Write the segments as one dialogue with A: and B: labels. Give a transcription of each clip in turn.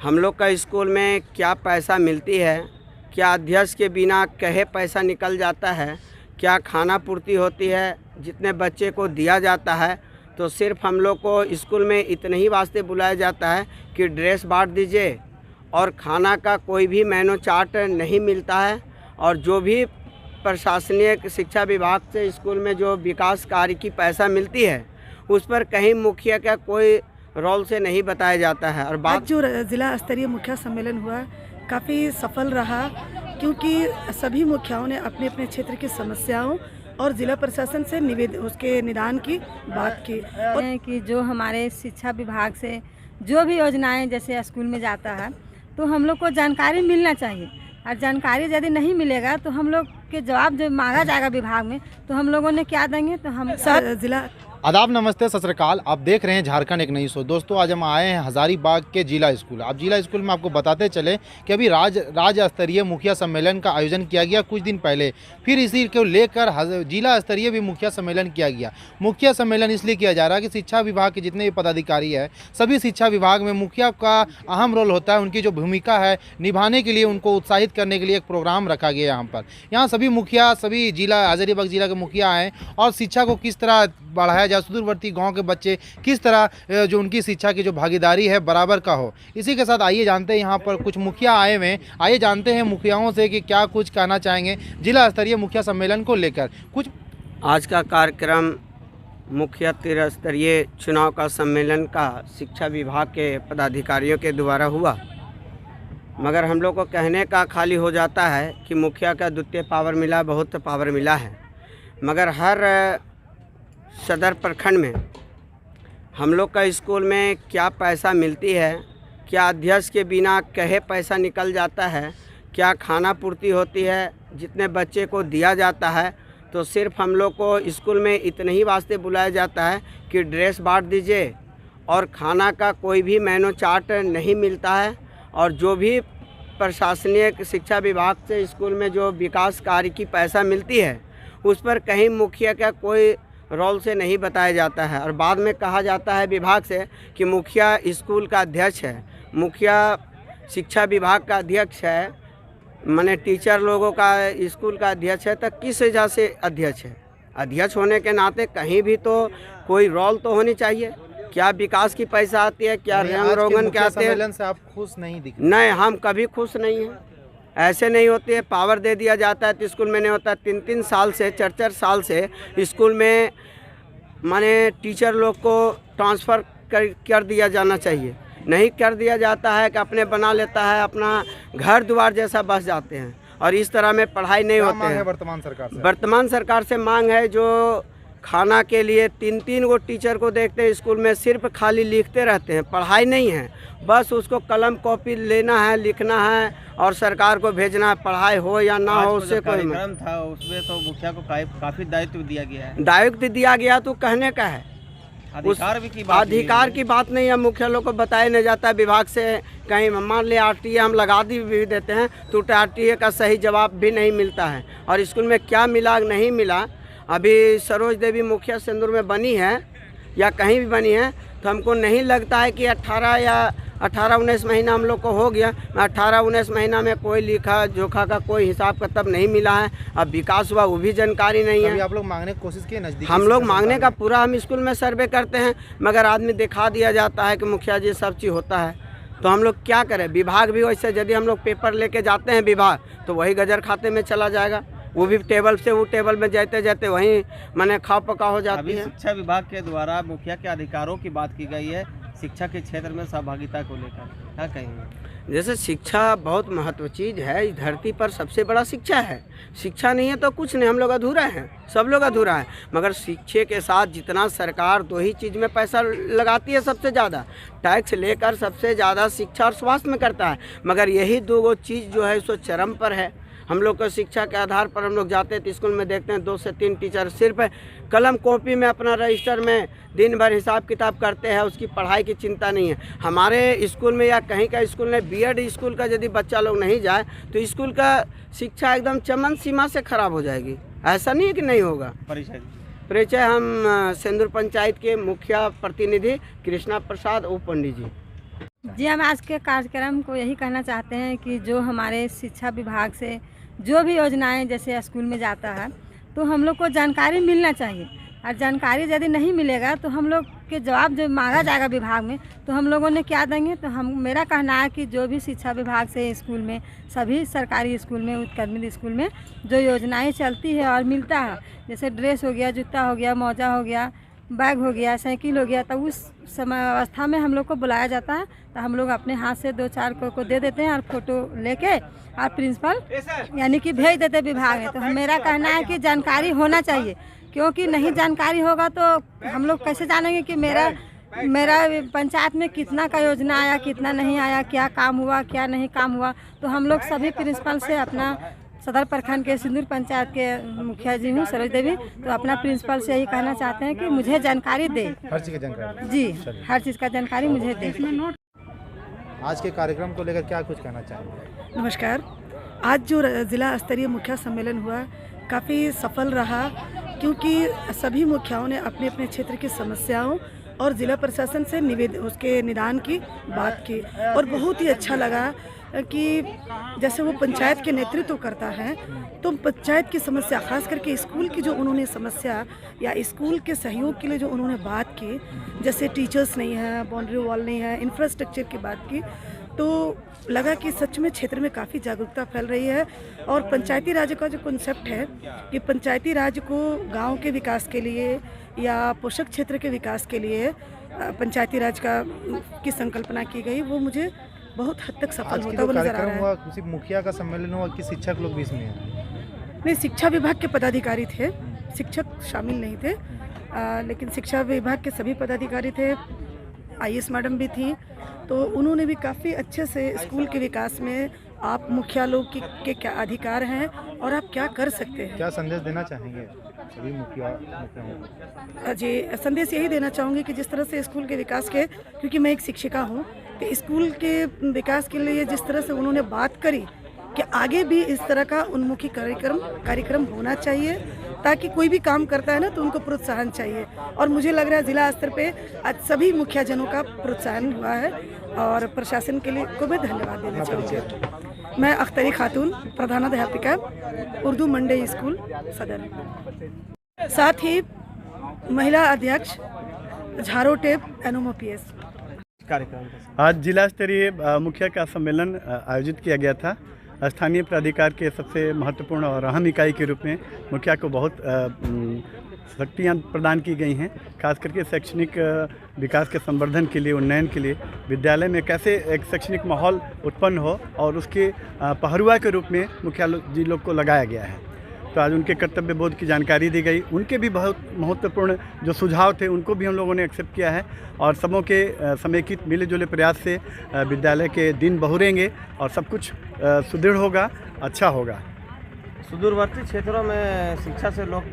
A: हम लोग का स्कूल में क्या पैसा मिलती है, क्या अध्यक्ष के बिना कहे पैसा निकल जाता है, क्या खाना पूर्ति होती है, जितने बच्चे को दिया जाता है तो सिर्फ हम लोग को स्कूल में इतने ही वास्ते बुलाया जाता है कि ड्रेस बांट दीजिए और खाना का कोई भी मेनू चार्ट नहीं मिलता है। और जो भी प्रशासनिक शिक्षा विभाग से स्कूल में जो विकास कार्य की पैसा मिलती है उस पर कहीं मुखिया का कोई रोल से नहीं बताया जाता है। और
B: आज जो जिला स्तरीय मुखिया सम्मेलन हुआ काफ़ी सफल रहा, क्योंकि सभी मुखियाओं ने अपने अपने क्षेत्र की समस्याओं और जिला प्रशासन से उसके निदान की बात की।
C: और कि जो हमारे शिक्षा विभाग से जो भी योजनाएं जैसे स्कूल में जाता है तो हम लोग को जानकारी मिलना चाहिए, और जानकारी यदि नहीं मिलेगा तो हम लोग के जवाब जो मांगा जाएगा विभाग में तो हम लोगों ने क्या देंगे। तो हम
B: जिला
D: आदाब, नमस्ते, सत श्री अकाल। आप देख रहे हैं झारखंड एक नई सोच। दोस्तों, आज हम आए हैं हजारीबाग के जिला स्कूल। आप जिला स्कूल में आपको बताते चले कि अभी राज्य स्तरीय मुखिया सम्मेलन का आयोजन किया गया कुछ दिन पहले। फिर इसी को लेकर जिला स्तरीय भी मुखिया सम्मेलन किया गया। मुखिया सम्मेलन इसलिए किया जा रहा है कि शिक्षा विभाग के जितने भी पदाधिकारी हैं, सभी शिक्षा विभाग में मुखिया का अहम रोल होता है। उनकी जो भूमिका है निभाने के लिए उनको उत्साहित करने के लिए एक प्रोग्राम रखा गया यहाँ पर। यहाँ सभी मुखिया, सभी जिला हजारीबाग जिला के मुखिया हैं और शिक्षा को किस तरह बढ़ाया जाए, सुदूरवर्ती गांव के बच्चे किस तरह जो उनकी शिक्षा की जो भागीदारी है बराबर का हो। इसी के साथ आइए जानते हैं, यहाँ पर कुछ मुखिया आए हुए हैं, आइए जानते हैं मुखियाओं से कि क्या कुछ कहना चाहेंगे जिला स्तरीय मुखिया सम्मेलन को लेकर। कुछ
A: आज का कार्यक्रम मुखिया त्रिस्तरीय चुनाव का सम्मेलन का शिक्षा विभाग के पदाधिकारियों के द्वारा हुआ, मगर हम लोग को कहने का खाली हो जाता है कि मुखिया का द्वितीय पावर मिला, बहुत पावर मिला है, मगर हर सदर प्रखंड में हम लोग का स्कूल में क्या पैसा मिलती है, क्या अध्यक्ष के बिना कहे पैसा निकल जाता है, क्या खाना पूर्ति होती है, जितने बच्चे को दिया जाता है तो सिर्फ हम लोग को स्कूल में इतने ही वास्ते बुलाया जाता है कि ड्रेस बांट दीजिए और खाना का कोई भी मेनू चार्ट नहीं मिलता है। और जो भी प्रशासनिक शिक्षा विभाग से स्कूल में जो विकास कार्य की पैसा मिलती है उस पर कहीं मुखिया का कोई रोल से नहीं बताया जाता है। और बाद में कहा जाता है विभाग से कि मुखिया स्कूल का अध्यक्ष है, मुखिया शिक्षा विभाग का अध्यक्ष है, माने टीचर लोगों का स्कूल का अध्यक्ष है। तो किस वजह से अध्यक्ष है? अध्यक्ष होने के नाते कहीं भी तो कोई रोल तो होनी चाहिए। क्या विकास की पैसा आती है, क्या रंग रोगन क्या आते हैं?
D: से आप खुश नहीं दिख?
A: नहीं, हम कभी खुश नहीं हैं। ऐसे नहीं होती है, पावर दे दिया जाता है तो स्कूल में नहीं होता। 3-3 साल से 4-4 साल से स्कूल में माने टीचर लोग को ट्रांसफ़र कर दिया जाना चाहिए, नहीं कर दिया जाता है कि अपने बना लेता है, अपना घर द्वार जैसा बस जाते हैं और इस तरह में पढ़ाई नहीं होते हैं। वर्तमान सरकार से मांग है जो खाना के लिए 3-3 गो टीचर को देखते हैं स्कूल में, सिर्फ खाली लिखते रहते हैं, पढ़ाई नहीं है। बस उसको कलम कॉपी लेना है, लिखना है और सरकार को भेजना है, पढ़ाई हो या ना हो उससे कोई
E: कार्यक्रम था। उसमें तो मुखिया को काफ़ी दायित्व दिया गया है।
A: दायित्व दिया गया तो कहने का है, अधिकार की बात नहीं है। मुखिया लोग को बताया नहीं जाता विभाग से। कहीं मान ले RTA हम लगा भी देते हैं तो RTA का सही जवाब भी नहीं मिलता है। और स्कूल में क्या मिला नहीं मिला, अभी सरोज देवी मुखिया सिंदूर में बनी है या कहीं भी बनी है तो हमको नहीं लगता है कि 18 या 18-19 महीना हम लोग को हो गया। 18-19 महीना में कोई लिखा जोखा का कोई हिसाब किताब नहीं मिला है। अब विकास हुआ वो भी जानकारी नहीं है।
D: आप लोग मांगने की कोशिश किए? नजदीक
A: हम लोग मांगने का पूरा हम स्कूल में सर्वे करते हैं, मगर आदमी दिखा दिया जाता है कि मुखिया जी सब चीज़ होता है। तो हम लोग क्या करें? विभाग भी वैसे यदि हम लोग पेपर लेके जाते हैं विभाग तो वही गजर खाते में चला जाएगा, वो भी टेबल से वो टेबल में जाते जाते वहीं माने खा पका हो जाती है।
E: शिक्षा विभाग के द्वारा मुखिया के अधिकारों की बात की गई है शिक्षा के क्षेत्र में सहभागिता को लेकर, क्या कहेंगे?
A: जैसे शिक्षा बहुत महत्व चीज़ है, इस धरती पर सबसे बड़ा शिक्षा है। शिक्षा नहीं है तो कुछ नहीं, हम लोग अधूरा हैं, सब लोग अधूरा है। मगर शिक्षा के साथ जितना सरकार 2 ही चीज़ में पैसा लगाती है, सबसे ज़्यादा टैक्स लेकर सबसे ज़्यादा शिक्षा और स्वास्थ्य में करता है। मगर यही 2 चीज़ जो है सो चरम पर है। हम लोग को शिक्षा के आधार पर हम लोग जाते हैं तो स्कूल में देखते हैं 2 से 3 टीचर सिर्फ कलम कॉपी में अपना रजिस्टर में दिन भर हिसाब किताब करते हैं, उसकी पढ़ाई की चिंता नहीं है। हमारे स्कूल में या कहीं का स्कूल में BEd स्कूल का यदि बच्चा लोग नहीं जाए तो स्कूल का शिक्षा एकदम चमन सीमा से खराब हो जाएगी। ऐसा नहीं है कि नहीं होगा। परिचय हम सिंदूर पंचायत के मुखिया प्रतिनिधि कृष्णा प्रसाद ओ पंडित जी।
C: जी, हम आज के कार्यक्रम को यही कहना चाहते हैं कि जो हमारे शिक्षा विभाग से जो भी योजनाएं जैसे स्कूल में जाता है तो हम लोग को जानकारी मिलना चाहिए, और जानकारी यदि नहीं मिलेगा तो हम लोग के जवाब जो मांगा जाएगा विभाग में तो हम लोगों ने क्या देंगे। तो हम मेरा कहना है कि जो भी शिक्षा विभाग से स्कूल में सभी सरकारी स्कूल में उत्क्रमित स्कूल में जो योजनाएं चलती है और मिलता है, जैसे ड्रेस हो गया, जूता हो गया, मोजा हो गया, बैग हो गया, साइकिल हो गया, तो उस समय अवस्था में हम लोग को बुलाया जाता है तो हम लोग अपने हाथ से 2-4 को दे देते हैं और फोटो लेके और प्रिंसिपल यानी कि भेज देते विभाग में। तो मेरा कहना है कि जानकारी होना चाहिए, क्योंकि नहीं जानकारी होगा तो हम लोग कैसे जानेंगे कि मेरा पंचायत में कितना का योजना आया, कितना नहीं आया, क्या काम हुआ, क्या नहीं काम हुआ। तो हम लोग सभी प्रिंसिपल से अपना सदर प्रखंड के सिंदूर पंचायत के मुखिया जी हूँ सरोज देवी, तो अपना प्रिंसिपल से यही कहना चाहते हैं कि मुझे जानकारी दे,
D: हर चीज़ की जानकारी।
C: जी हर चीज़ का जानकारी मुझे दे।
D: आज के कार्यक्रम को लेकर क्या कुछ कहना चाहेंगे?
B: नमस्कार। आज जो ज़िला स्तरीय मुखिया सम्मेलन हुआ काफ़ी सफल रहा, क्योंकि सभी मुखियाओं ने अपने अपने क्षेत्र की समस्याओं और ज़िला प्रशासन से उसके निदान की बात की। और बहुत ही अच्छा लगा कि जैसे वो पंचायत के नेतृत्व करता है तो पंचायत की समस्या, खास करके स्कूल की जो उन्होंने समस्या या स्कूल के सहयोग के लिए जो उन्होंने बात की, जैसे टीचर्स नहीं है, बाउंड्री वॉल नहीं है, इंफ्रास्ट्रक्चर की बात की, तो लगा कि सच में क्षेत्र में काफ़ी जागरूकता फैल रही है। और पंचायती राज का जो कॉन्सेप्ट है कि पंचायती राज को गांव के विकास के लिए या पोषक क्षेत्र के विकास के लिए पंचायती राज की संकल्पना की गई, वो मुझे बहुत हद तक सफल होता हुआ नजर आ रहा है।
D: किसी मुखिया का सम्मेलन हुआ कि शिक्षक लोग भी इसमें हैं?
B: नहीं, शिक्षा विभाग के पदाधिकारी थे, शिक्षक शामिल नहीं थे, लेकिन शिक्षा विभाग के सभी पदाधिकारी थे, IAS मैडम भी थी, तो उन्होंने भी काफ़ी अच्छे से स्कूल के विकास में आप मुखिया लोग के क्या अधिकार हैं और आप क्या कर सकते हैं।
D: क्या संदेश देना चाहेंगे सभी मुखियाओं को?
B: जी, संदेश यही देना चाहूँगी कि जिस तरह से स्कूल के विकास के, क्योंकि मैं एक शिक्षिका हूँ, कि स्कूल के विकास के लिए जिस तरह से उन्होंने बात करी कि आगे भी इस तरह का उन्मुखी कार्यक्रम होना चाहिए, ताकि कोई भी काम करता है ना तो उनको प्रोत्साहन चाहिए। और मुझे लग रहा है जिला स्तर पे आज सभी मुखिया जनों का प्रोत्साहन हुआ है, और प्रशासन के लिए को मैं धन्यवाद देना चाहूँगी। मैं अख्तरी खातून, प्रधानाध्यापिका, उर्दू मंडे स्कूल सदर, साथ ही महिला अध्यक्ष झारोटेप NMOPS।
E: कार्यक्रम
F: आज जिला स्तरीय मुखिया का सम्मेलन आयोजित किया गया था। स्थानीय प्राधिकार के सबसे महत्वपूर्ण और अहम इकाई के रूप में मुखिया को बहुत शक्तियाँ प्रदान की गई हैं, खास करके शैक्षणिक विकास के संवर्धन के लिए, उन्नयन के लिए, विद्यालय में कैसे एक शैक्षणिक माहौल उत्पन्न हो और उसके पहरुआ के रूप में मुखिया जी लोग को लगाया गया है। तो आज उनके कर्तव्य बोध की जानकारी दी गई, उनके भी बहुत महत्वपूर्ण जो सुझाव थे उनको भी हम लोगों ने एक्सेप्ट किया है, और सबों के समेकित मिले जुले प्रयास से विद्यालय के दिन बहुरेंगे और सब कुछ सुदृढ़ होगा, अच्छा होगा।
E: सुदूरवर्ती क्षेत्रों में शिक्षा से लोग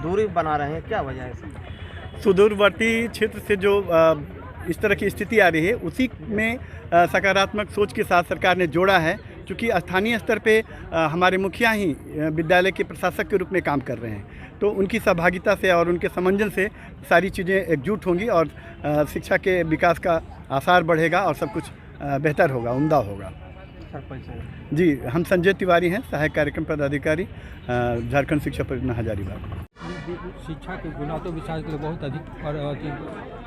E: दूरी बना रहे हैं, क्या वजह है?
F: सुदूरवर्ती क्षेत्र से जो इस तरह की स्थिति आ रही है, उसी में सकारात्मक सोच के साथ सरकार ने जोड़ा है, क्योंकि स्थानीय स्तर पे हमारे मुखिया ही विद्यालय के प्रशासक के रूप में काम कर रहे हैं, तो उनकी सहभागिता से और उनके समंजन से सारी चीज़ें एकजुट होंगी और शिक्षा के विकास का आसार बढ़ेगा और सब कुछ बेहतर होगा, उम्दा होगा। जी, हम संजय तिवारी हैं, सहायक कार्यक्रम पदाधिकारी, झारखंड शिक्षा परियोजना हजारीबाग।
G: शिक्षा के गुणात्मक विकास के लिए बहुत अधिक और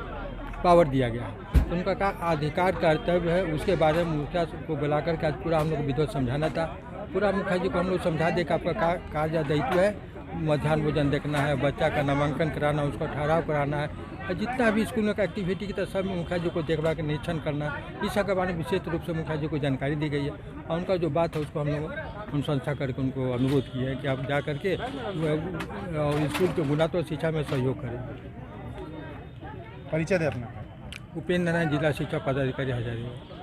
G: पावर दिया गया है, तो उनका अधिकार कर्तव्य है, उसके बारे में मुखिया को बुलाकर के आज पूरा हम लोग को विधिवत समझाना था। पूरा मुखिया जी को हम लोग समझा दे कि आपका कार्य दायित्व है, मध्याह्न भोजन देखना है, बच्चा का नामांकन कराना, उसका ठहराव कराना है, और जितना भी स्कूल में का एक्टिविटी की तरह सब मुखिया जी को देखभाल के निरीक्षण करना, इस सब के बारे में विशेष रूप से मुखिया जी को जानकारी दी गई है। और उनका जो बात है उसको हम लोग अनुशंसा करके उनको अनुरोध किया है कि आप जा करके स्कूल के गुणात्मक शिक्षा में सहयोग करें।
D: परिचय दें अपना।
G: उपेंद्र नारायण, जिला शिक्षा पदाधिकारी हजारीबाग।